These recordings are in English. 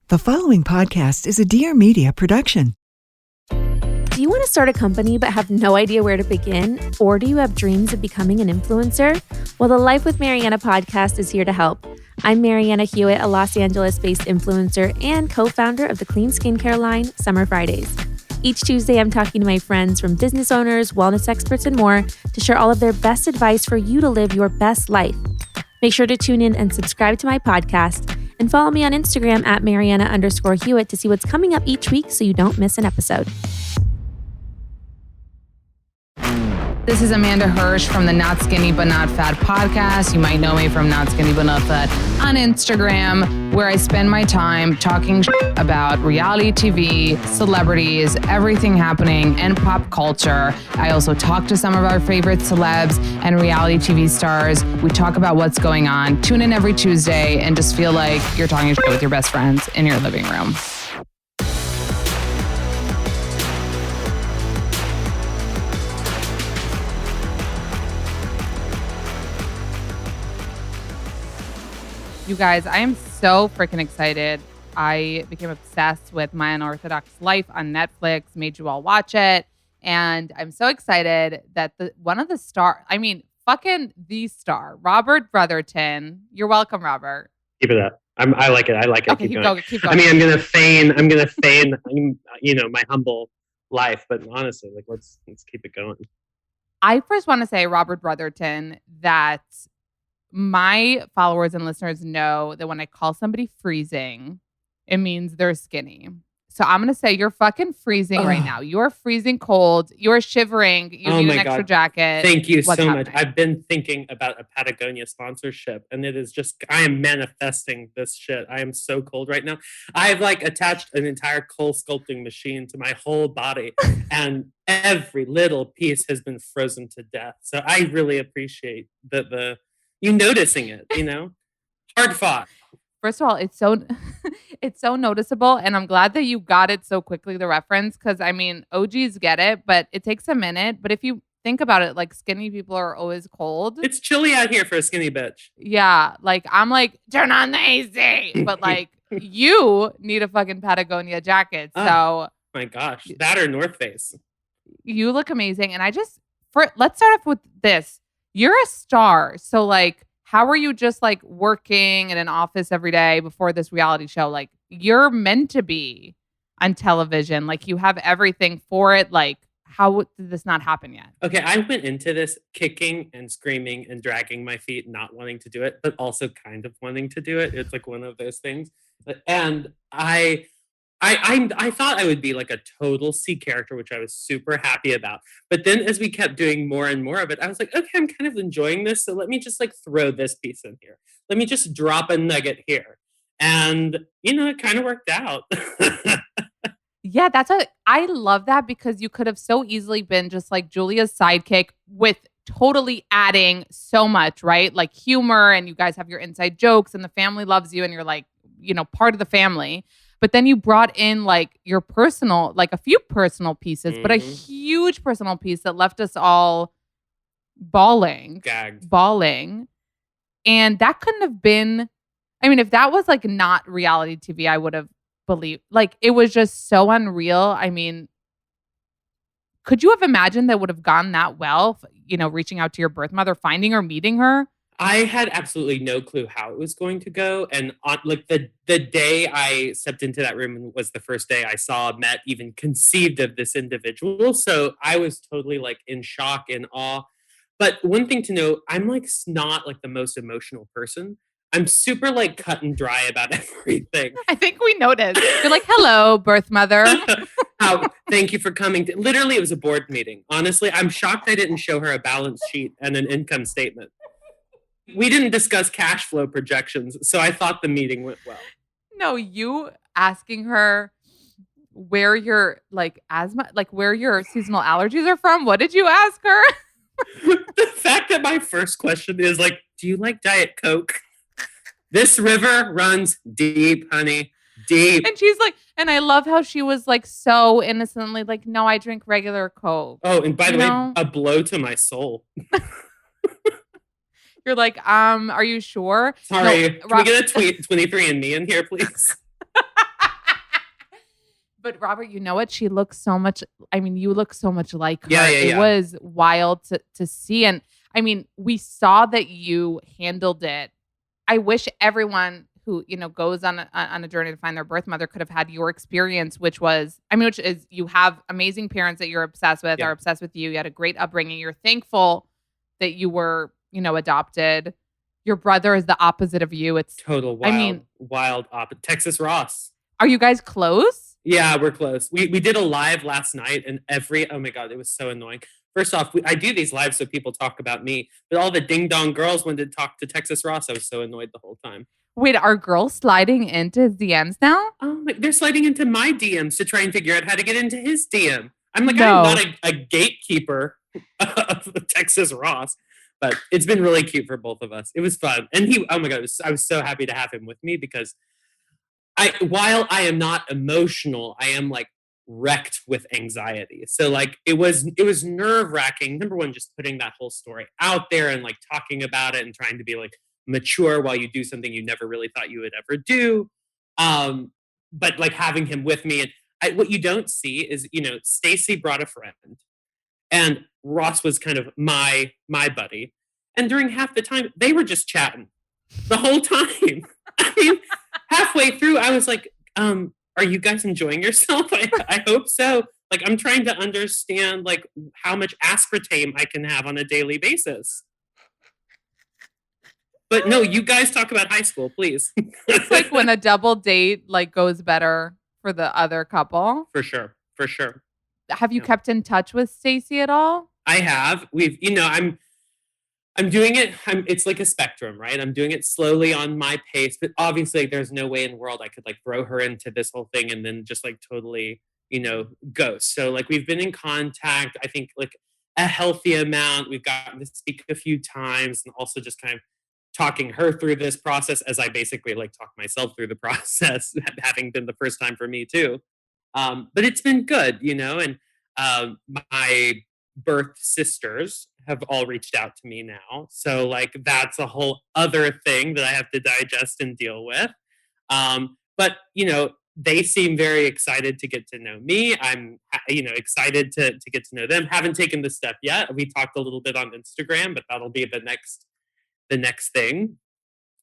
The following podcast is a Dear Media production. Do you want to start a company but have no idea where to begin? Or do you have dreams of becoming an influencer? Well, the Life with Mariana podcast is here to help. I'm Mariana Hewitt, a Los Angeles-based influencer and co-founder of the clean skincare line, Summer Fridays. Each Tuesday, I'm talking to my friends from business owners, wellness experts, and more to share all of their best advice for you to live your best life. Make sure to tune in and subscribe to my podcast and follow me on Instagram at Mariana_Hewitt to see what's coming up each week so you don't miss an episode. This is Amanda Hirsch from the Not Skinny But Not Fat podcast. You might know me from Not Skinny But Not Fat on Instagram, where I spend my time talking about reality TV, celebrities, everything happening in pop culture. I also talk to some of our favorite celebs and reality TV stars. We talk about what's going on. Tune in every Tuesday and just feel like you're talking with your best friends in your living room. You guys, I am so freaking excited. I became obsessed with My Unorthodox Life on Netflix, made you all watch it. And I'm so excited that the star, Robert Brotherton. You're welcome, Robert. Keep it up. I like it. Okay, keep going. I mean, I'm gonna feign, my humble life, but honestly, let's keep it going. I first want to say, Robert Brotherton, that my followers and listeners know that when I call somebody freezing, it means they're skinny. So I'm going to say you're fucking freezing right now. You're freezing cold. You're shivering. You need an extra jacket. Thank you so much. I've been thinking about a Patagonia sponsorship, and it is just, I am manifesting this shit. I am so cold right now. I've attached an entire cold sculpting machine to my whole body, and every little piece has been frozen to death. So I really appreciate you noticing it, hard fought. First of all, it's so noticeable, and I'm glad that you got it so quickly, the reference, because OGs get it, but it takes a minute. But if you think about it, skinny people are always cold. It's chilly out here for a skinny bitch. Yeah, I'm turn on the AC, but you need a fucking Patagonia jacket. So my gosh, that or North Face. You look amazing, and let's start off with this. You're a star. So how are you just working in an office every day before this reality show? You're meant to be on television. You have everything for it. How did this not happen yet? Okay, I went into this kicking and screaming and dragging my feet, not wanting to do it, but also kind of wanting to do it. It's one of those things. And I thought I would be a total C character, which I was super happy about. But then as we kept doing more and more of it, I was okay, I'm kind of enjoying this. So let me just throw this piece in here. Let me just drop a nugget here. And, it kind of worked out. Yeah, I love that, because you could have so easily been just Julia's sidekick with totally adding so much, right? Humor, and you guys have your inside jokes, and the family loves you, and you're part of the family. But then you brought in your personal, a few personal pieces, but a huge personal piece that left us all gagged. Bawling. And that couldn't have been, if that was not reality TV, I would have believed, it was just so unreal. Could you have imagined that would have gone that well, reaching out to your birth mother, finding her, meeting her? I had absolutely no clue how it was going to go. And on the day I stepped into that room was the first day I saw, met, even conceived of this individual. So I was totally in shock and awe. But one thing to know, I'm not the most emotional person. I'm super cut and dry about everything. I think we noticed. You're hello, birth mother. Thank you for coming. Literally, it was a board meeting. Honestly, I'm shocked I didn't show her a balance sheet and an income statement. We didn't discuss cash flow projections, so I thought the meeting went well. No, you asking her where your asthma, where your seasonal allergies are from. What did you ask her? The fact that my first question is do you like Diet Coke? This river runs deep, honey. Deep. And she's and I love how she was so innocently no, I drink regular Coke. Oh, and by the way, a blow to my soul. You're are you sure? Sorry. No, can we get a 23andMe in here, please? But Robert, you know what? She looks so much. I mean, you look so much like her. Yeah. It was wild to see. And I mean, we saw that you handled it. I wish everyone who, goes on a journey to find their birth mother could have had your experience, which is you have amazing parents that you're obsessed with, are obsessed with you. You had a great upbringing. You're thankful that you were, adopted. Your brother is the opposite of you. It's total wild opposite. Texas Ross. Are you guys close? Yeah, we're close. We did a live last night, and oh my God, it was so annoying. First off, I do these lives so people talk about me, but all the ding dong girls wanted to talk to Texas Ross. I was so annoyed the whole time. Wait, are girls sliding into his DMs now? Oh, they're sliding into my DMs to try and figure out how to get into his DM. I'm like, No. I'm not a gatekeeper of Texas Ross, but it's been really cute for both of us. It was fun. And oh my God, I was so happy to have him with me because while I am not emotional, I am like wrecked with anxiety. So like it was nerve wracking. Number one, just putting that whole story out there and like talking about it and trying to be like mature while you do something you never really thought you would ever do. But like having him with me, and what you don't see is, Stacy brought a friend and Ross was kind of my buddy. And during half the time, they were just chatting the whole time. I mean, halfway through, I was like, are you guys enjoying yourself? I hope so. Like, I'm trying to understand like how much aspartame I can have on a daily basis. But no, you guys talk about high school, please. It's like when a double date like goes better for the other couple. For sure. Have you kept in touch with Stacy at all? I have. I'm doing it. It's like a spectrum, right? I'm doing it slowly on my pace, but obviously like, there's no way in the world I could like throw her into this whole thing and then just like totally, ghost. So like we've been in contact, I think like a healthy amount. We've gotten to speak a few times and also just kind of talking her through this process as I basically like talk myself through the process, having been the first time for me too. But it's been good, and my birth sisters have all reached out to me now. So like that's a whole other thing that I have to digest and deal with. But they seem very excited to get to know me. I'm excited to get to know them. Haven't taken the step yet. We talked a little bit on Instagram, but that'll be the next thing.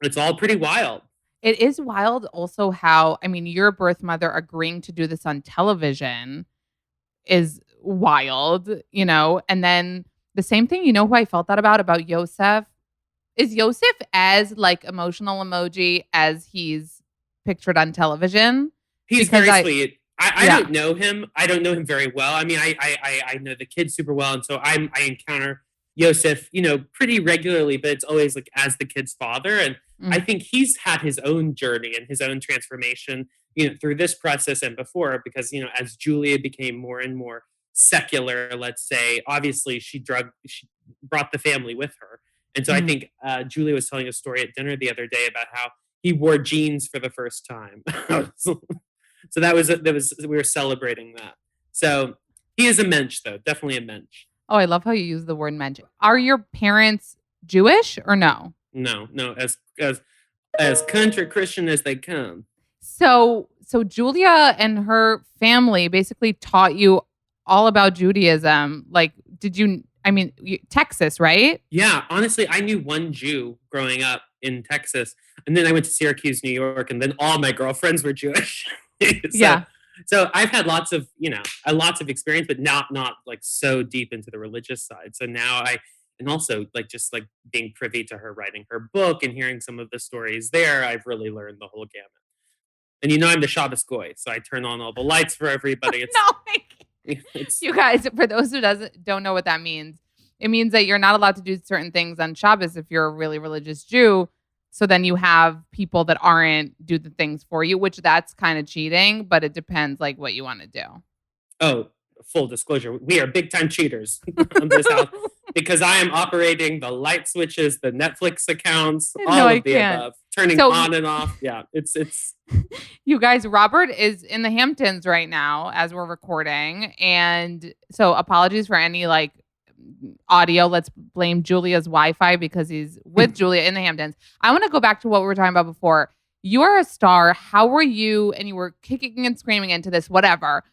It's all pretty wild. It is wild also how, your birth mother agreeing to do this on television is wild, and then the same thing, who I felt that about Yosef? Is Yosef as like emotional emoji as he's pictured on television? He's very sweet. I don't know him. I don't know him very well. I mean, I know the kids super well. And so I encounter Yosef, pretty regularly, but it's always like as the kid's father. And I think he's had his own journey and his own transformation, through this process and before, because, as Julia became more and more secular, let's say, obviously she brought the family with her. And so I think Julia was telling a story at dinner the other day about how he wore jeans for the first time. So that was we were celebrating that. So he is a mensch, though, definitely a mensch. Oh, I love how you use the word mensch. Are your parents Jewish or no? No, as country Christian as they come. So Julia and her family basically taught you all about Judaism. Like, Texas, right? Yeah, honestly, I knew one Jew growing up in Texas, and then I went to Syracuse, New York, and then all my girlfriends were Jewish. So I've had lots of experience, but not like so deep into the religious side. So now and also like just like being privy to her writing her book and hearing some of the stories there, I've really learned the whole gamut. And I'm the Shabbos Goy, so I turn on all the lights for everybody. You guys, for those who don't know what that means, it means that you're not allowed to do certain things on Shabbos if you're a really religious Jew. So then you have people that aren't do the things for you, which that's kind of cheating, but it depends like what you want to do. Oh, full disclosure. We are big time cheaters on this house because I am operating the light switches, the Netflix accounts, all of the above, turning on and off. Yeah, it's. You guys, Robert is in the Hamptons right now as we're recording. And so apologies for any like audio. Let's blame Julia's Wi-Fi because he's with Julia in the Hamptons. I want to go back to what we were talking about before. you are a star. How were you? And you were kicking and screaming into this, whatever.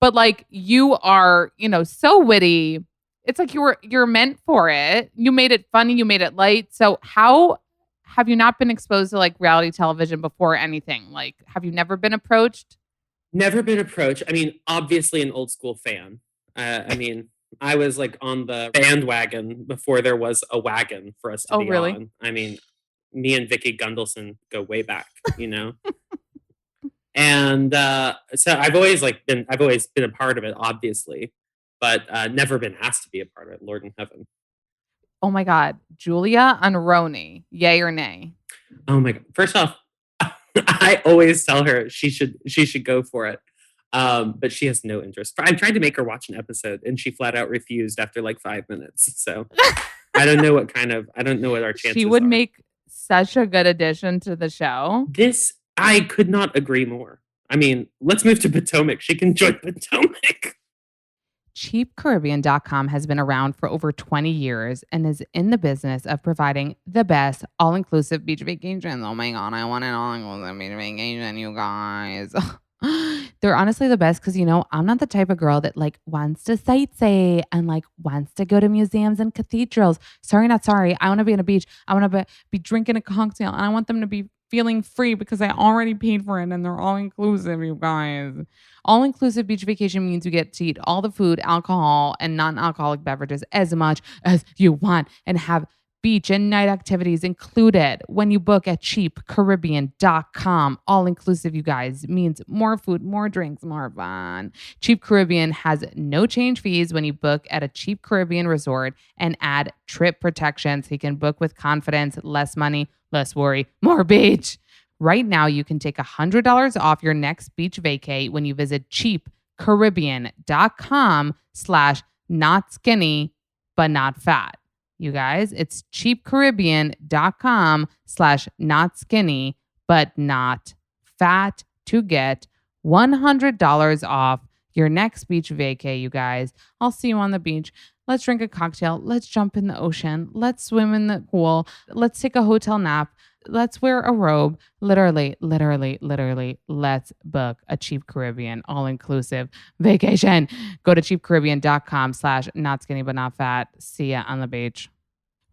But like you are, so witty. It's like you're meant for it. You made it funny. You made it light. So how have you not been exposed to like reality television before or anything? Like, have you never been approached? Never been approached. I mean, obviously an old school fan. I was like on the bandwagon before there was a wagon for us to be really? on. I mean, me and Vicky Gundelson go way back, And so I've always been a part of it, obviously, but never been asked to be a part of it. Lord in heaven. Oh my God. Julia and Roni, yay or nay? Oh my God. First off, I always tell her she should go for it. But she has no interest. I tried to make her watch an episode and she flat out refused after like 5 minutes. So I don't know what our chances She would are. make such a good addition to the show. I could not agree more. I mean, let's move to Potomac. She can join Potomac. CheapCaribbean.com has been around for over 20 years and is in the business of providing the best all-inclusive beach vacations. Oh my God, I want an all-inclusive beach vacation, you guys. They're honestly the best because, I'm not the type of girl that like wants to sightsee and like wants to go to museums and cathedrals. Sorry, not sorry. I want to be on a beach. I want to be drinking a cocktail and I want them to be feeling free because I already paid for it and they're all inclusive, you guys. All inclusive beach vacation means you get to eat all the food, alcohol, and non-alcoholic beverages as much as you want and have beach and night activities included when you book at cheapcaribbean.com. All inclusive, you guys, means more food, more drinks, more fun. Cheap Caribbean has no change fees when you book at a Cheap Caribbean resort and add trip protection so you can book with confidence, less money, less worry, more beach. Right now, you can take $100 off your next beach vacay when you visit cheapcaribbean.com/not skinny but not fat. You guys, it's cheapcaribbean.com/not skinny but not fat to get $100 off your next beach vacay, you guys. I'll see you on the beach. Let's drink a cocktail. Let's jump in the ocean. Let's swim in the pool. Let's take a hotel nap. Let's wear a robe. Literally, let's book a Cheap Caribbean all-inclusive vacation. Go to cheapcaribbean.com/not skinny but not fat. See ya on the beach.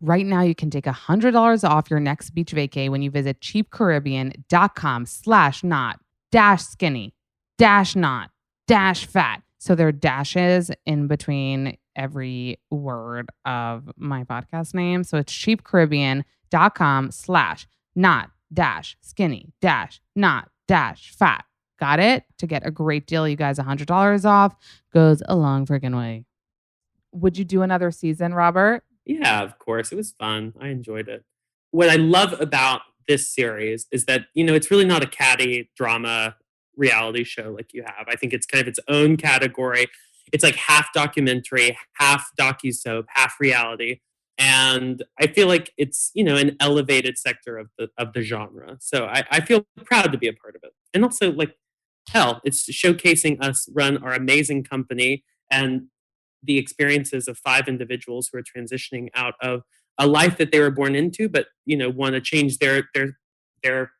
Right now, you can take $100 off your next beach vacay when you visit cheapcaribbean.com/not-skinny-not-fat. So there are dashes in between every word of my podcast name. So it's cheapcaribbean.com/not-skinny-not-fat. Got it? To get a great deal, you guys, $100 off goes a long freaking way. Would you do another season, Robert? Yeah, of course. It was fun. I enjoyed it. What I love about this series is that, it's really not a catty drama reality show like you have. I think it's kind of its own category. It's like half documentary, half docusoap, half reality. And I feel like it's, an elevated sector of the genre. So I feel proud to be a part of it. And also, it's showcasing us run our amazing company and the experiences of 5 individuals who are transitioning out of a life that they were born into, but, want to change their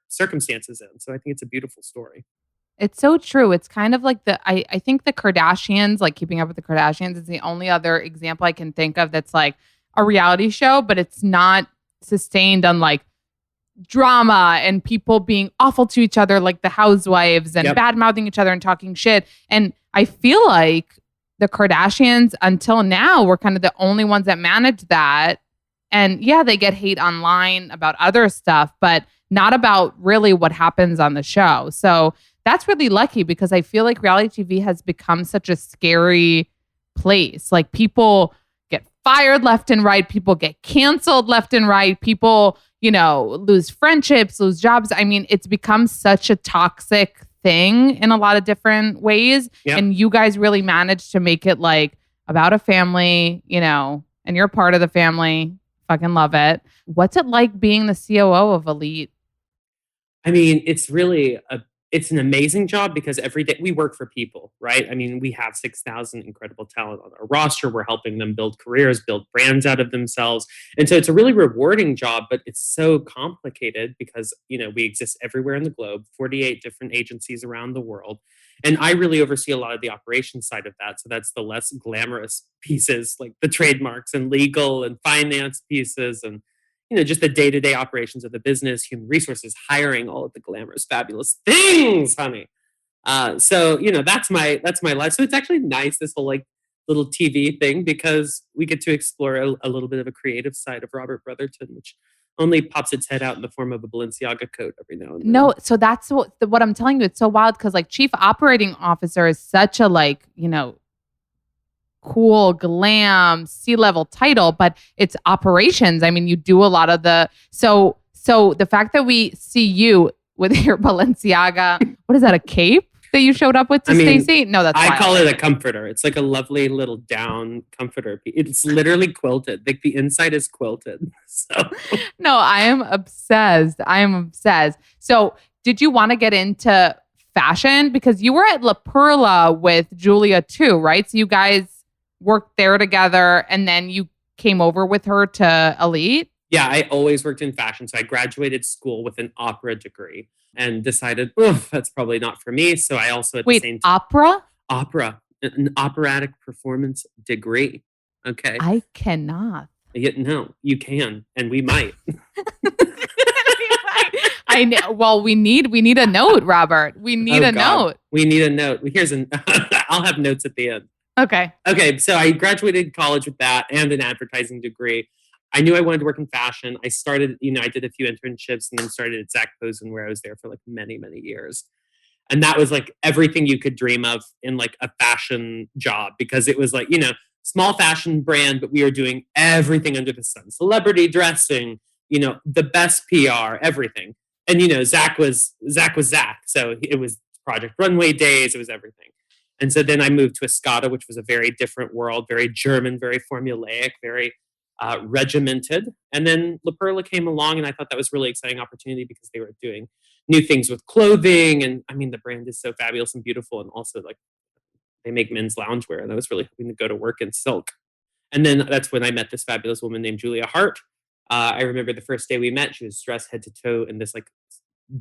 circumstances in. So I think it's a beautiful story. It's so true. It's kind of like I think the Kardashians, like Keeping Up with the Kardashians, is the only other example I can think of that's like a reality show, but it's not sustained on like drama and people being awful to each other, like the housewives and bad mouthing each other and talking shit. And I feel like the Kardashians until now were kind of the only ones that managed that. And yeah, they get hate online about other stuff, but not about really what happens on the show. So that's really lucky because I feel like reality TV has become such a scary place. Like people get fired left and right. People get canceled left and right. People, lose friendships, lose jobs. I mean, it's become such a toxic thing in a lot of different ways. Yep. And you guys really managed to make it like about a family, and you're part of the family. Fucking love it. What's it like being the COO of Elite? I mean, it's really a it's an amazing job because every day we work for people, right? I mean, we have 6,000 incredible talent on our roster. We're helping them build careers, build brands out of themselves. And so it's a really rewarding job, but it's so complicated because, we exist everywhere in the globe, 48 different agencies around the world. And I really oversee a lot of the operations side of that. So that's the less glamorous pieces, like the trademarks and legal and finance pieces, and just the day-to-day operations of the business, human resources, hiring, all of the glamorous, fabulous things, honey. So that's my life. So it's actually nice, this whole like little TV thing, because we get to explore a little bit of a creative side of Robert Brotherton, which only pops its head out in the form of a Balenciaga coat every now and then. No, so that's what I'm telling you. It's so wild because like chief operating officer is such a cool, glam, C-level title, but it's operations. I mean, you do a lot of so the fact that we see you with your Balenciaga, what is that, a cape that you showed up with to Stacey? No, that's I wild. call it a comforter. It's like a lovely little down comforter. It's literally quilted. Like the inside is quilted. So no, I am obsessed. So did you want to get into fashion? Because you were at La Perla with Julia too, right? So you guys worked there together and then you came over with her to Elite? Yeah, I always worked in fashion. So I graduated school with an opera degree and decided, that's probably not for me. So I also the same time... Opera, an operatic performance degree. Okay. I cannot. No, you can, and we might. I know. Well, we need a note, Robert. We need a note. We need a note. I'll have notes at the end. Okay. So I graduated college with that and an advertising degree. I knew I wanted to work in fashion. I started, I did a few internships and then started at Zac Posen, where I was there for like many, many years. And that was like everything you could dream of in like a fashion job, because it was like, small fashion brand, but we were doing everything under the sun. Celebrity dressing, the best PR, everything. And, Zac was Zac. So it was Project Runway days. It was everything. And so then I moved to Escada, which was a very different world, very German, very formulaic, very regimented. And then La Perla came along, and I thought that was a really exciting opportunity because they were doing new things with clothing. And I mean, the brand is so fabulous and beautiful. And also like they make men's loungewear. And I was really hoping to go to work in silk. And then that's when I met this fabulous woman named Julia Hart. I remember the first day we met, she was dressed head to toe in this like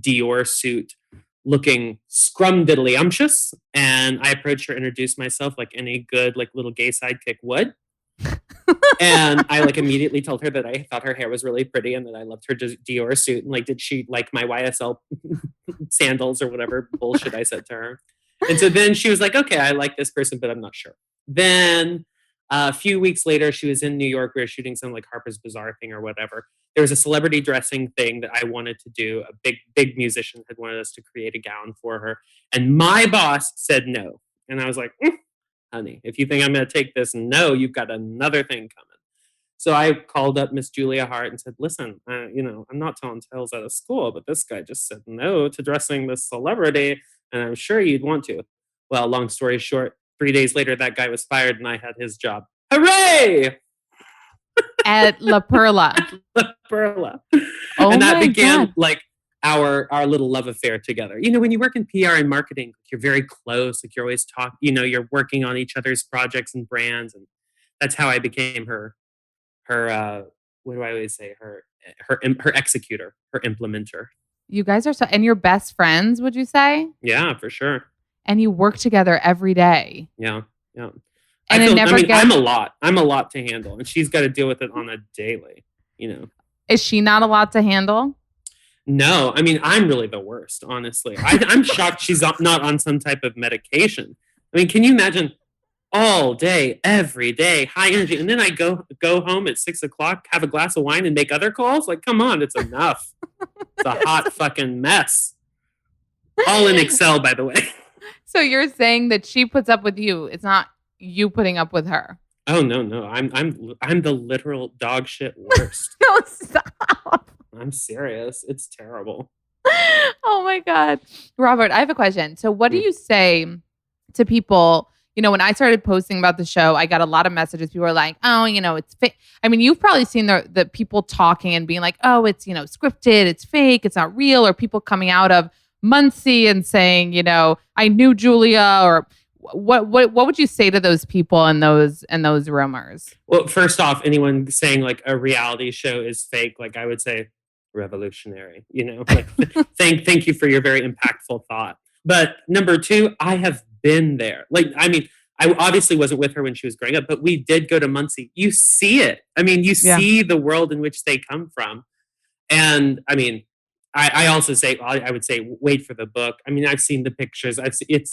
Dior suit, looking scrumdiddlyumptious. And I approached her, introduced myself like any good like little gay sidekick would. And I like immediately told her that I thought her hair was really pretty and that I loved her Dior suit. And like, did she like my YSL sandals or whatever bullshit I said to her? And so then she was like, okay, I like this person, but I'm not sure. Then a few weeks later, she was in New York. We were shooting some like Harper's Bazaar thing or whatever. There was a celebrity dressing thing that I wanted to do. A big musician had wanted us to create a gown for her. And my boss said no. And I was like, honey, if you think I'm going to take this, no, you've got another thing coming. So I called up Miss Julia Hart and said, listen, I'm not telling tales out of school, but this guy just said no to dressing this celebrity, and I'm sure you'd want to. Well, long story short, 3 days later, that guy was fired and I had his job. Hooray! At La Perla. La Perla. Oh, and that began God. like our little love affair together. When you work in PR and marketing, you're very close. Like you're always talking, you're working on each other's projects and brands. And that's how I became her what do I always say? Her executor, her implementer. You guys are and you're best friends, would you say? Yeah, for sure. And you work together every day. Yeah. And I'm a lot to handle, and she's got to deal with it on a daily, Is she not a lot to handle? No, I'm really the worst, honestly. I'm shocked she's not on some type of medication. Can you imagine all day, every day, high energy, and then I go home at 6:00, have a glass of wine, and make other calls? Like, come on, it's enough. It's a hot fucking mess. All in Excel, by the way. So you're saying that she puts up with you? It's not you putting up with her? Oh no, I'm the literal dog shit worst. No, stop. I'm serious. It's terrible. Oh my God. Robert, I have a question. So what do you say to people? When I started posting about the show, I got a lot of messages. People were like, oh, it's fake. You've probably seen the people talking and being like, oh, it's, scripted, it's fake, it's not real, or people coming out of Muncie and saying, I knew Julia, or what would you say to those people and those rumors? Well, first off, anyone saying like a reality show is fake, like I would say revolutionary, like thank you for your very impactful thought. But number two, I have been there. Like, I mean, I obviously wasn't with her when she was growing up, but we did go to Muncie. You see it. I mean, you see the world in which they come from. And I mean, I also say, I would say, wait for the book. I mean, I've seen the pictures. It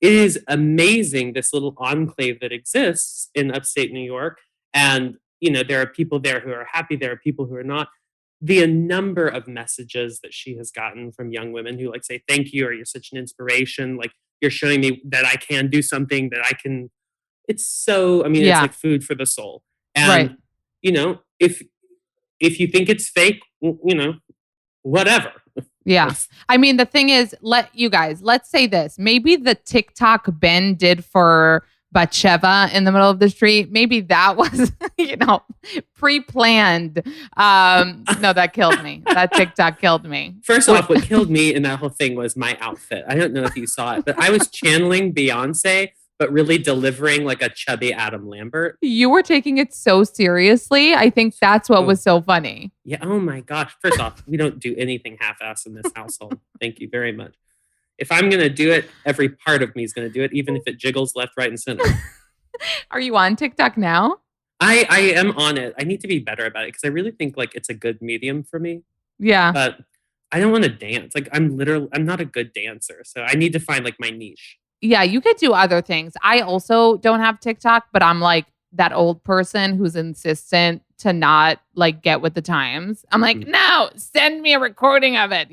is amazing, this little enclave that exists in upstate New York. And, there are people there who are happy. There are people who are not. The number of messages that she has gotten from young women who like say, thank you, or you're such an inspiration. Like, you're showing me that I can do something, that I can. It's so, I mean, it's like food for the soul. And, if you think it's fake, whatever. Yeah. I mean, the thing is, let's say this. Maybe the TikTok Ben did for Batsheva in the middle of the street, maybe that was, pre-planned. No, that killed me. That TikTok killed me. First off, what killed me in that whole thing was my outfit. I don't know if you saw it, but I was channeling Beyonce, but really delivering like a chubby Adam Lambert. You were taking it so seriously. I think that's what was so funny. Yeah. Oh my gosh. First off, we don't do anything half-assed in this household. Thank you very much. If I'm going to do it, every part of me is going to do it, even if it jiggles left, right, and center. Are you on TikTok now? I am on it. I need to be better about it because I really think like it's a good medium for me. Yeah. But I don't want to dance. Like I'm not a good dancer. So I need to find like my niche. Yeah, you could do other things. I also don't have TikTok, but I'm like that old person who's insistent to not like get with the times. I'm like, no, send me a recording of it,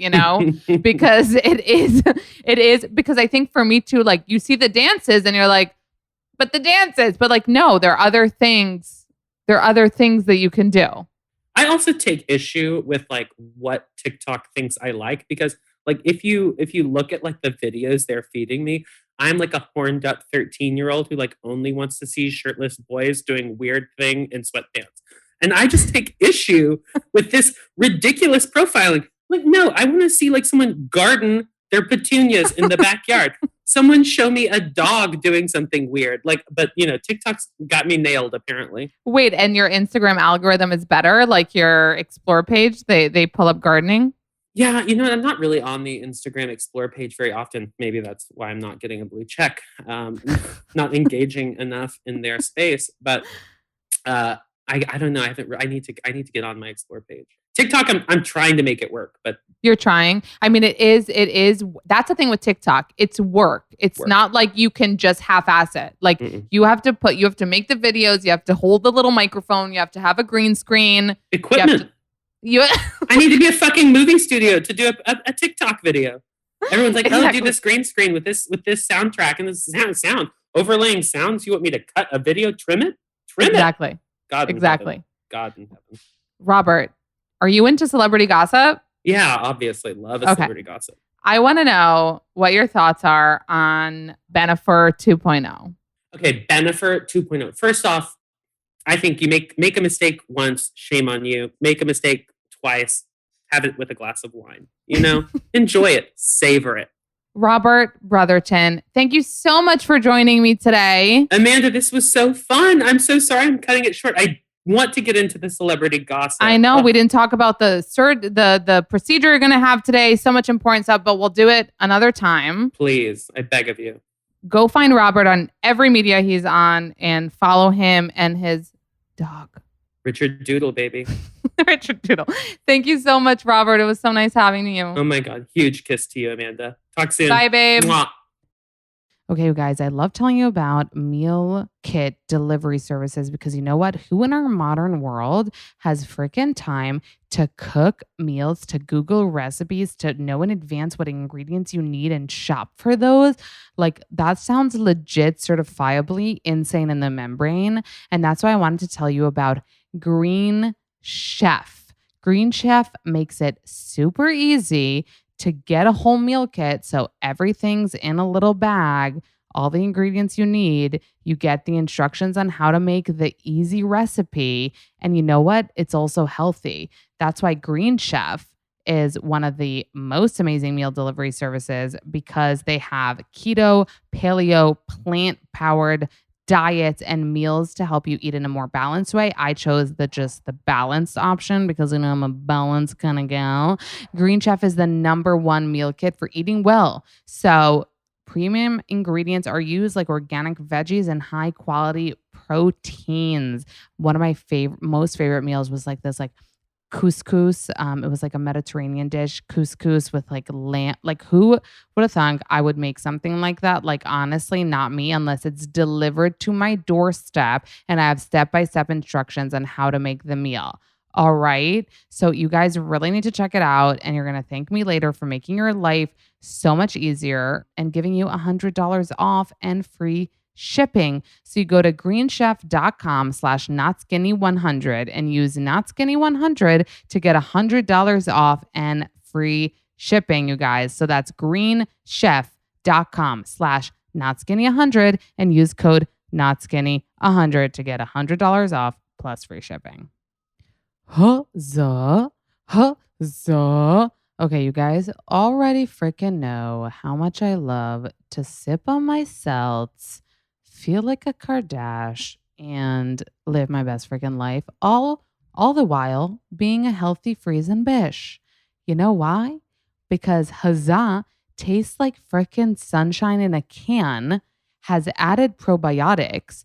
because it is because I think for me too, like you see the dances and you're like, but the dances, but like, no, there are other things. There are other things that you can do. I also take issue with like what TikTok thinks I like, because like if you look at like the videos they're feeding me, I'm like a horned up 13-year-old who like only wants to see shirtless boys doing weird thing in sweatpants. And I just take issue with this ridiculous profiling. Like, no, I want to see like someone garden their petunias in the backyard. Someone show me a dog doing something weird. Like, but TikTok's got me nailed apparently. Wait, and your Instagram algorithm is better? Like your Explore page, they pull up gardening? Yeah, I'm not really on the Instagram Explore page very often. Maybe that's why I'm not getting a blue check. Not engaging enough in their space. But I don't know. I need to get on my Explore page. TikTok, I'm trying to make it work, but you're trying. I mean, it is. That's the thing with TikTok. It's work. It's not like you can just half-ass it. Like you have to make the videos. You have to hold the little microphone. You have to have a green screen. Equipment. I need to be a fucking movie studio to do a TikTok video. Everyone's like, exactly. Oh, do this green screen with this soundtrack and this sound overlaying sounds. You want me to cut a video, trim it? Exactly. God in exactly. Heaven. God in heaven. Robert, are you into celebrity gossip? Yeah, obviously. Love a celebrity gossip. I want to know what your thoughts are on Bennifer 2.0. Okay, Bennifer 2.0. First off, I think you make a mistake once, shame on you. Make a mistake twice, have it with a glass of wine. Enjoy it, savor it. Robert Brotherton, thank you so much for joining me today. Amanda, this was so fun. I'm so sorry I'm cutting it short. I want to get into the celebrity gossip. I know we didn't talk about the procedure you're going to have today. So much important stuff, but we'll do it another time. Please, I beg of you. Go find Robert on every media he's on and follow him and his dog. Richard Doodle, baby. Richard Doodle. Thank you so much, Robert. It was so nice having you. Oh my God. Huge kiss to you, Amanda. Talk soon. Bye, babe. Mwah. Okay, you guys, I love telling you about meal kit delivery services because you know what? Who in our modern world has freaking time to cook meals, to Google recipes, to know in advance what ingredients you need and shop for those? Like, that sounds legit, certifiably insane in the membrane. And that's why I wanted to tell you about Green Chef. Green Chef makes it super easy to get a whole meal kit, so everything's in a little bag, all the ingredients you need. You get the instructions on how to make the easy recipe. And you know what? It's also healthy. That's why Green Chef is one of the most amazing meal delivery services because they have keto, paleo, plant-powered diets and meals to help you eat in a more balanced way. I chose the balanced option because I'm a balanced kind of gal. Green Chef is the #1 meal kit for eating well. So premium ingredients are used like organic veggies and high quality proteins. One of my most favorite meals was like this couscous. It was like a Mediterranean dish, couscous with like lamb. Like who would have thunk I would make something like that? Like honestly, not me, unless it's delivered to my doorstep and I have step-by-step instructions on how to make the meal. All right. So you guys really need to check it out. And you're going to thank me later for making your life so much easier and giving you $100 off and free shipping. So you go to greenchef.com/notskinny100 and use notskinny100 to get $100 off and free shipping, you guys. So that's greenchef.com/notskinny100 and use code notskinny100 to get $100 off plus free shipping. Huzzah. Huzzah. Okay, you guys already freaking know how much I love to sip on my seltz, feel like a Kardashian, and live my best freaking life, all the while being a healthy freezing bish. You know why? Because Huzzah tastes like freaking sunshine in a can, has added probiotics,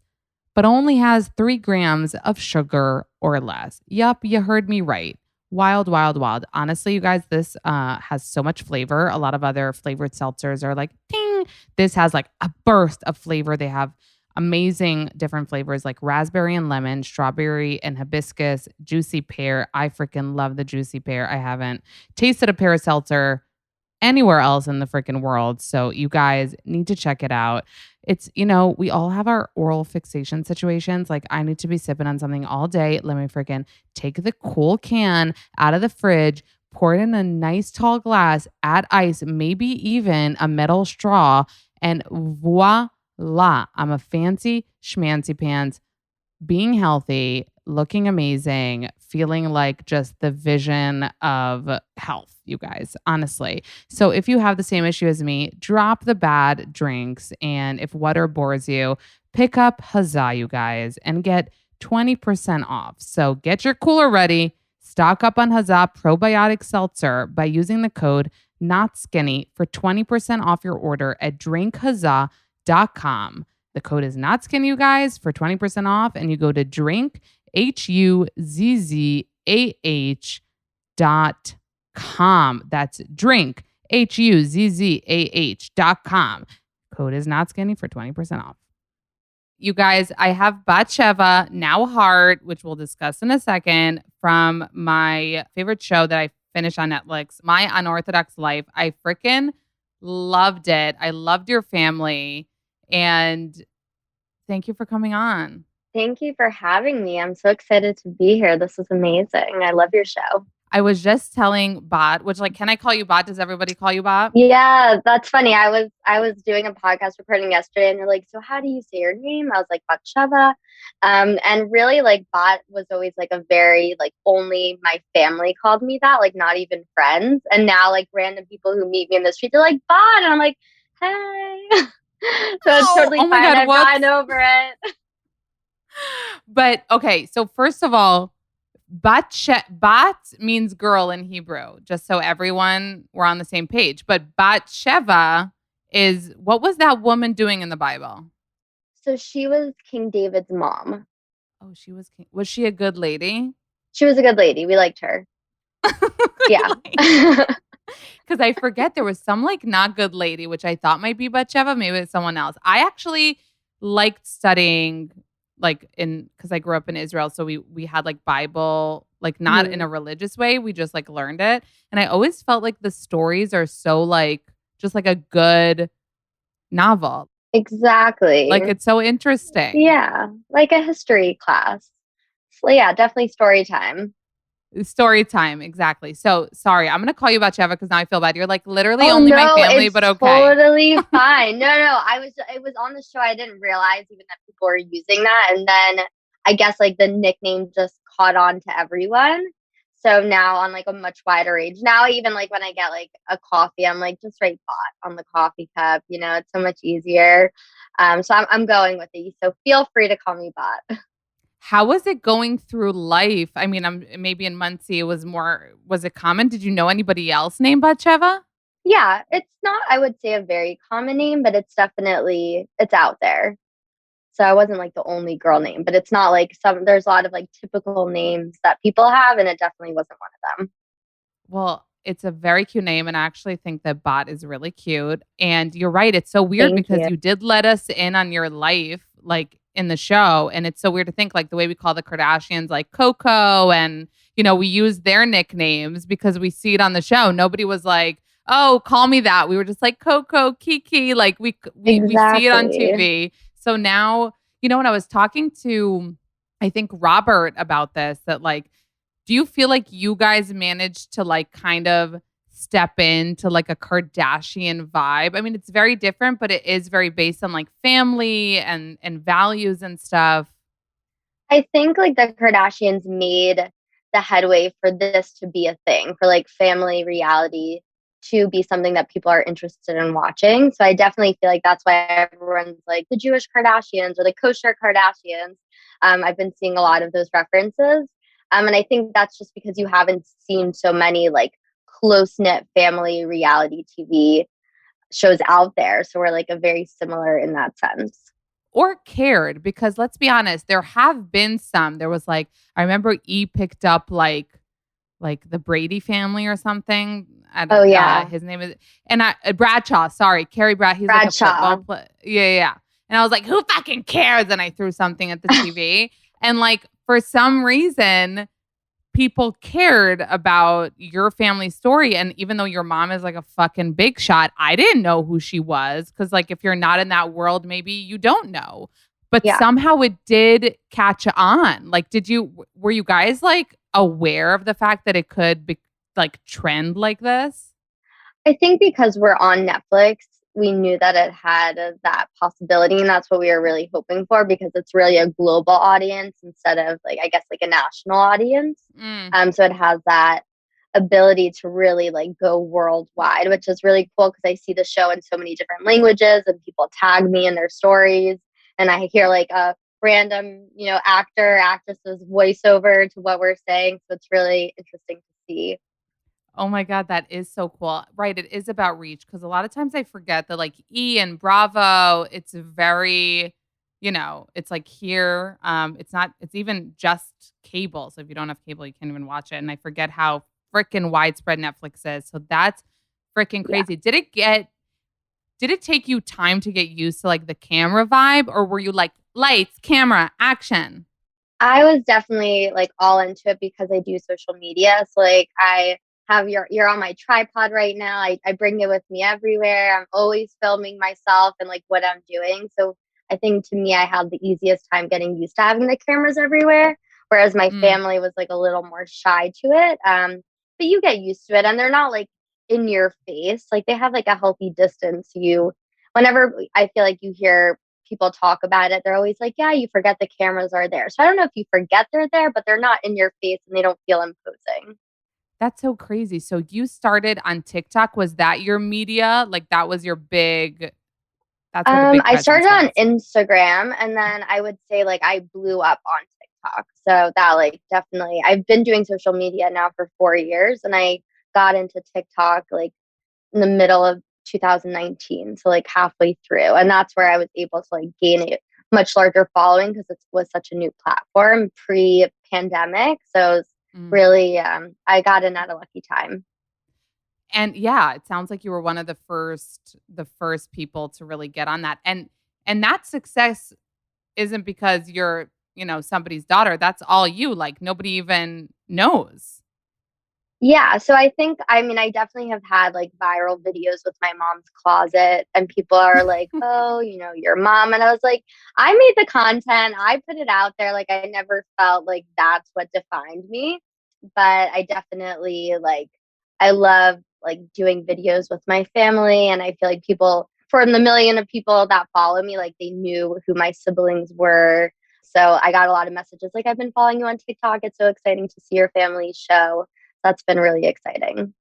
but only has 3 grams of sugar or less. Yup, you heard me right. Wild, wild, wild. Honestly, you guys, this has so much flavor. A lot of other flavored seltzers are like, ding. This has like a burst of flavor. They have amazing different flavors like raspberry and lemon, strawberry and hibiscus, juicy pear. I freaking love the juicy pear. I haven't tasted a pear seltzer anywhere else in the freaking world. So you guys need to check it out. It's, we all have our oral fixation situations. Like I need to be sipping on something all day. Let me freaking take the cool can out of the fridge, pour it in a nice tall glass, add ice, maybe even a metal straw, and voila, I'm a fancy schmancy pants, being healthy, looking amazing, feeling like just the vision of health, you guys, honestly. So if you have the same issue as me, drop the bad drinks. And if water bores you, pick up Huzzah, you guys, and get 20% off. So get your cooler ready. Stock up on Huzzah probiotic seltzer by using the code NOTSKINNY for 20% off your order at drinkhuzzah.com. The code is NOTSKINNY, you guys, for 20% off. And you go to drinkhuzzah.com. That's drink, huzzah.com. Code is NOTSKINNY for 20% off. You guys, I have Batsheva, now Heart, which we'll discuss in a second, from my favorite show that I finished on Netflix, My Unorthodox Life. I freaking loved it. I loved your family. And thank you for coming on. Thank you for having me. I'm so excited to be here. This is amazing. I love your show. I was just telling Bot, which can I call you Bot? Does everybody call you Bot? Yeah, that's funny. I was doing a podcast recording yesterday and they're like, so how do you say your name? I was like, Batsheva. And really Bot was always a very only my family called me that, not even friends. And now random people who meet me in the street, they're like, Bot. And I'm like, hey. So it's totally fine. God, I've gotten over it. But okay, so first of all, Bat means girl in Hebrew, just so we're on the same page. But Batsheva is, what was that woman doing in the Bible? So she was King David's mom. Oh, was she a good lady? She was a good lady. We liked her. Yeah. Because I forget there was some not good lady, which I thought might be Batsheva. Maybe it's someone else. I actually liked studying because I grew up in Israel. So we had Bible, not in a religious way. We just learned it. And I always felt the stories are so just a good novel. Exactly. It's so interesting. Yeah. Like a history class. So yeah, definitely story time. Story time, exactly. So sorry, I'm gonna call you Batsheva because now I feel bad. You're literally only my family, but okay. Totally fine. No. It was on the show. I didn't realize even that people were using that, and then I guess the nickname just caught on to everyone. So now on like a much wider range. Now even like when I get like a coffee, I'm like just write bot on the coffee cup. It's so much easier. So I'm going with it. So feel free to call me bot. How was it going through life? I mean, maybe in Muncie was it common? Did you know anybody else named Batsheva? Yeah, it's not, I would say, a very common name, but it's out there. So I wasn't like the only girl name, but it's not like there's a lot of like typical names that people have, and it definitely wasn't one of them. Well, it's a very cute name, and I actually think that Bot is really cute. And you're right, it's so weird because you did let us in on your life, like in the show, and it's so weird to think like the way we call the Kardashians like Coco, and we use their nicknames because we see it on the show. Nobody was like, "Oh, call me that." We were just like Coco, Kiki, like we see it on TV. So now, when I was talking to, I think Robert about this, that like, do you feel like you guys managed to like kind of step into like a Kardashian vibe? I mean, it's very different, but it is very based on like family and values and stuff. I think like the Kardashians made the headway for this to be a thing, for like family reality to be something that people are interested in watching. So I definitely feel like that's why everyone's like the Jewish Kardashians or the kosher Kardashians. I've been seeing a lot of those references. And I think that's just because you haven't seen so many like close-knit family reality TV shows out there. So we're like a very similar in that sense. Or cared, because let's be honest, there have been some. There was like, I remember E picked up like the Brady family or something. Oh yeah, his name is Bradshaw. Sorry, Carrie Bradshaw. He's Bradshaw. Like a football player. Yeah. And I was like, who fucking cares? And I threw something at the TV, and like for some reason, people cared about your family story. And even though your mom is like a fucking big shot, I didn't know who she was because like if you're not in that world, maybe you don't know. But somehow it did catch on. Like, were you guys like aware of the fact that it could be like trend like this? I think because we're on Netflix, we knew that it had that possibility, and that's what we were really hoping for because it's really a global audience instead of like, I guess, like a national audience. So it has that ability to really like go worldwide, which is really cool because I see the show in so many different languages and people tag me in their stories, and I hear like a random, actor, actress's voiceover to what we're saying. So it's really interesting to see. Oh my God, that is so cool. Right. It is about reach because a lot of times I forget that like E and Bravo, it's very, it's like here. It's even just cable. So if you don't have cable, you can't even watch it. And I forget how freaking widespread Netflix is. So that's freaking crazy. Yeah. Did it take you time to get used to like the camera vibe, or were you like lights, camera, action? I was definitely like all into it because I do social media. So like I have you're on my tripod right now. I bring it with me everywhere. I'm always filming myself and like what I'm doing. So I think to me, I had the easiest time getting used to having the cameras everywhere. Whereas my family was like a little more shy to it. But you get used to it, and they're not like in your face. Like they have like a healthy distance. Whenever I feel like you hear people talk about it, they're always like, yeah, you forget the cameras are there. So I don't know if you forget they're there, but they're not in your face and they don't feel imposing. That's so crazy. So you started on TikTok. Was that your media? Like that was your big. That's where the big I started was. on Instagram, and then I would say like I blew up on TikTok. So that like definitely, I've been doing social media now for 4 years, and I got into TikTok like in the middle of 2019, so like halfway through, and that's where I was able to like gain a much larger following because it was such a new platform pre-pandemic. So it was really, I got in at a lucky time. And yeah, it sounds like you were one of the first people to really get on that, and that success isn't because you're somebody's daughter. That's all you. Like nobody even knows. Yeah, so I definitely have had like viral videos with my mom's closet, and people are like, oh, your mom. And I was like, I made the content, I put it out there. Like, I never felt like that's what defined me. But I definitely I love like doing videos with my family. And I feel like people, for the million of people that follow me, like they knew who my siblings were. So I got a lot of messages like, I've been following you on TikTok. It's so exciting to see your family show. That's been really exciting.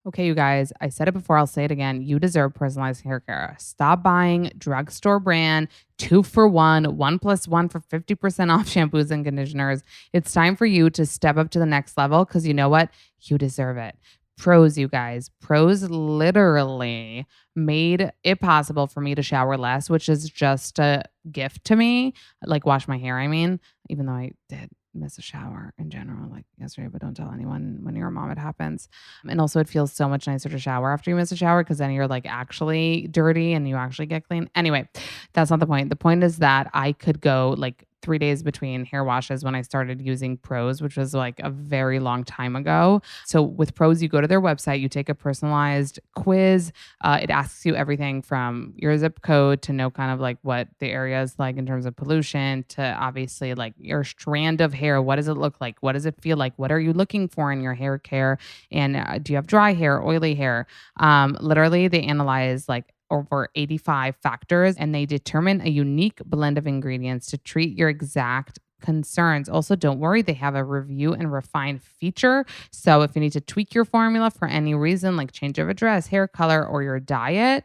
Okay, you guys, I said it before, I'll say it again. You deserve personalized hair care. Stop buying drugstore brand 2-for-1, 1+1 for 50% off shampoos and conditioners. It's time for you to step up to the next level because you know what? You deserve it. Pros, you guys. Pros literally made it possible for me to shower less, which is just a gift to me. Like wash my hair, I mean, even though I did miss a shower in general, like yesterday, but don't tell anyone when you're a mom, it happens. And also, it feels so much nicer to shower after you miss a shower because then you're like actually dirty and you actually get clean. Anyway, that's not the point. The point is that I could go like 3 days between hair washes when I started using Pros, which was like a very long time ago. So with Pros, you go to their website, you take a personalized quiz. It asks you everything from your zip code to know kind of like what the area is like in terms of pollution to obviously like your strand of hair. What does it look like? What does it feel like? What are you looking for in your hair care? And do you have dry hair, oily hair? Literally, they analyze like over 85 factors and they determine a unique blend of ingredients to treat your exact concerns. Also, don't worry, they have a review and refine feature. So if you need to tweak your formula for any reason, like change of address, hair color, or your diet,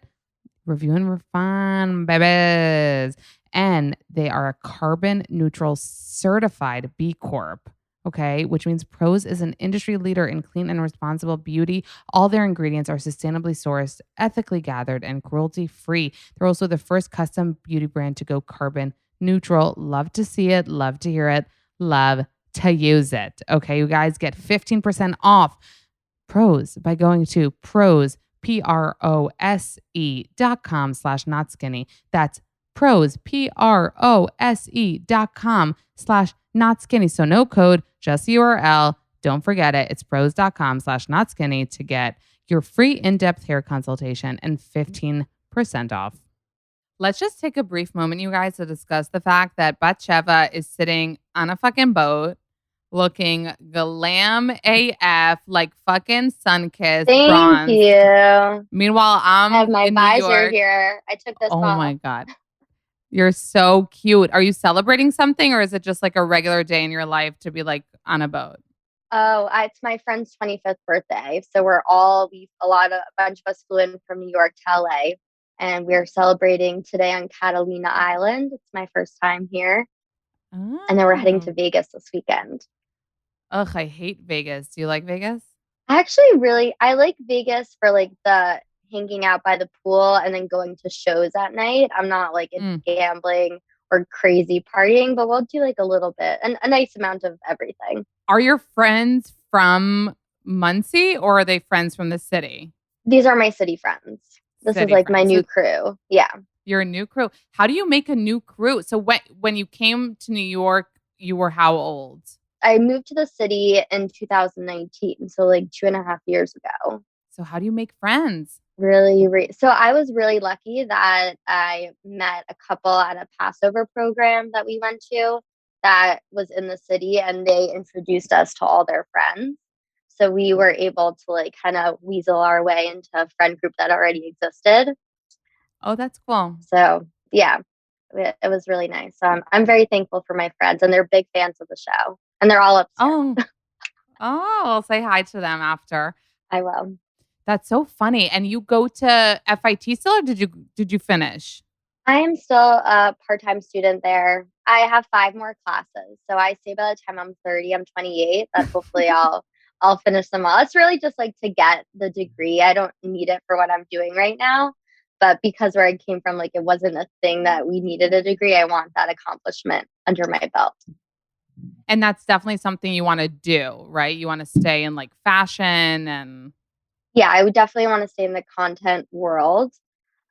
review and refine, babies. And they are a carbon neutral certified B Corp. Okay, which means Pros is an industry leader in clean and responsible beauty. All their ingredients are sustainably sourced, ethically gathered, and cruelty free. They're also the first custom beauty brand to go carbon neutral. Love to see it, love to hear it, love to use it. Okay, you guys get 15% off Pros by going to prose.com/notskinny. That's Pros, prose.com/notskinny. So no code, just URL. Don't forget it. It's prose.com/notskinny to get your free in-depth hair consultation and 15% off. Let's just take a brief moment, you guys, to discuss the fact that Batsheva is sitting on a fucking boat looking glam AF, like fucking sun-kissed, Thank bronze. you. Meanwhile, I have my in New visor York. here. I took this Oh off. my God. You're so cute. Are you celebrating something or is it just like a regular day in your life to be like on a boat? Oh, it's my friend's 25th birthday. So a bunch of us flew in from New York to LA and we're celebrating today on Catalina Island. It's my first time here. Oh. And then we're heading to Vegas this weekend. Ugh, I hate Vegas. Do you like Vegas? I like Vegas for like the hanging out by the pool and then going to shows at night. I'm not like into gambling or crazy partying, but we'll do like a little bit and a nice amount of everything. Are your friends from Muncie or are they friends from the city? These are my city friends. This is like my new crew. Yeah. Your new crew. How do you make a new crew? So when you came to New York, you were how old? I moved to the city in 2019. So like 2.5 years ago. So how do you make friends? So I was really lucky that I met a couple at a Passover program that we went to that was in the city and they introduced us to all their friends. So we were able to like kind of weasel our way into a friend group that already existed. Oh, that's cool. So yeah, it was really nice. I'm very thankful for my friends and they're big fans of the show and they're all upstairs. I'll say hi to them after. I will. That's so funny. And you go to FIT still or did you finish? I am still a part-time student there. I have 5 more classes. So I say by the time I'm 30, I'm 28, that hopefully I'll finish them all. It's really just like to get the degree. I don't need it for what I'm doing right now. But because where I came from, like it wasn't a thing that we needed a degree. I want that accomplishment under my belt. And that's definitely something you want to do, right? You want to stay in like fashion and... Yeah, I would definitely want to stay in the content world.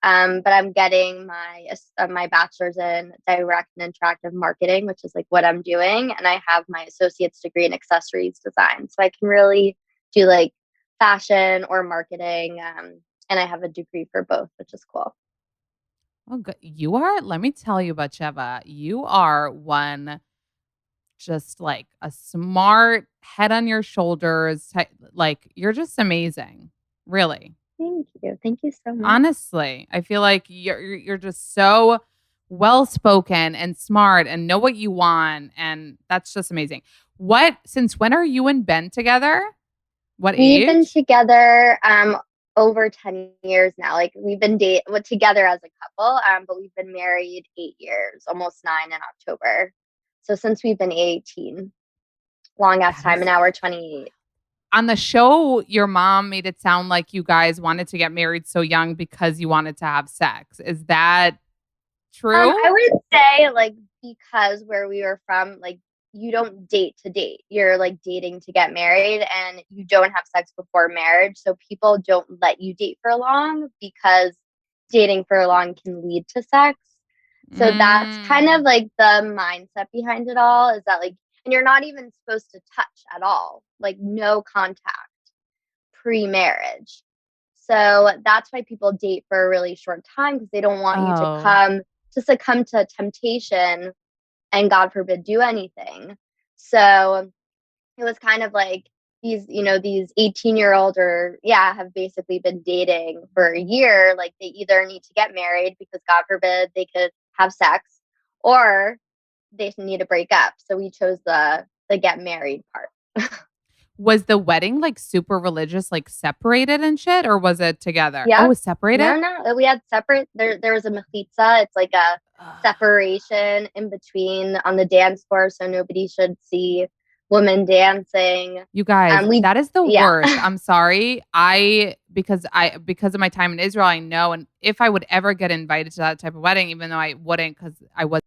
But I'm getting my bachelor's in direct and interactive marketing, which is like what I'm doing. And I have my associate's degree in accessories design. So I can really do like fashion or marketing. And I have a degree for both, which is cool. Oh, good. You are, let me tell you about Sheva. You are one just like a smart head on your shoulders. Like you're just amazing. Really. Thank you. Thank you so much. Honestly, I feel like you're just so well-spoken and smart and know what you want. And that's just amazing. Since when are you and Ben together? What We've been age? together over 10 years now. Like we've been together as a couple, but we've been married 8 years, almost 9 in October. So since we've been 18, long ass time, and now we're 28. On the show, your mom made it sound like you guys wanted to get married so young because you wanted to have sex. Is that true? I would say like because where we were from, like you don't date to date. You're like dating to get married, and you don't have sex before marriage. So people don't let you date for long because dating for long can lead to sex. So that's kind of like the mindset behind it all, is that like, and you're not even supposed to touch at all, like no contact pre-marriage. So that's why people date for a really short time, because they don't want you to succumb to temptation and, God forbid, do anything. So it was kind of like these 18-year-olds have basically been dating for a year. Like they either need to get married because, God forbid, they could have sex, or they need to break up. So we chose the get married part. Was the wedding like super religious, like separated and shit, or was it together? Yeah. Oh, it was separated? No. We had separate. There was a mechitza. It's like a separation in between on the dance floor, so nobody should see women dancing. You guys, that is the worst. I'm sorry. Because of my time in Israel, I know, and if I would ever get invited to that type of wedding, even though I wouldn't, because I was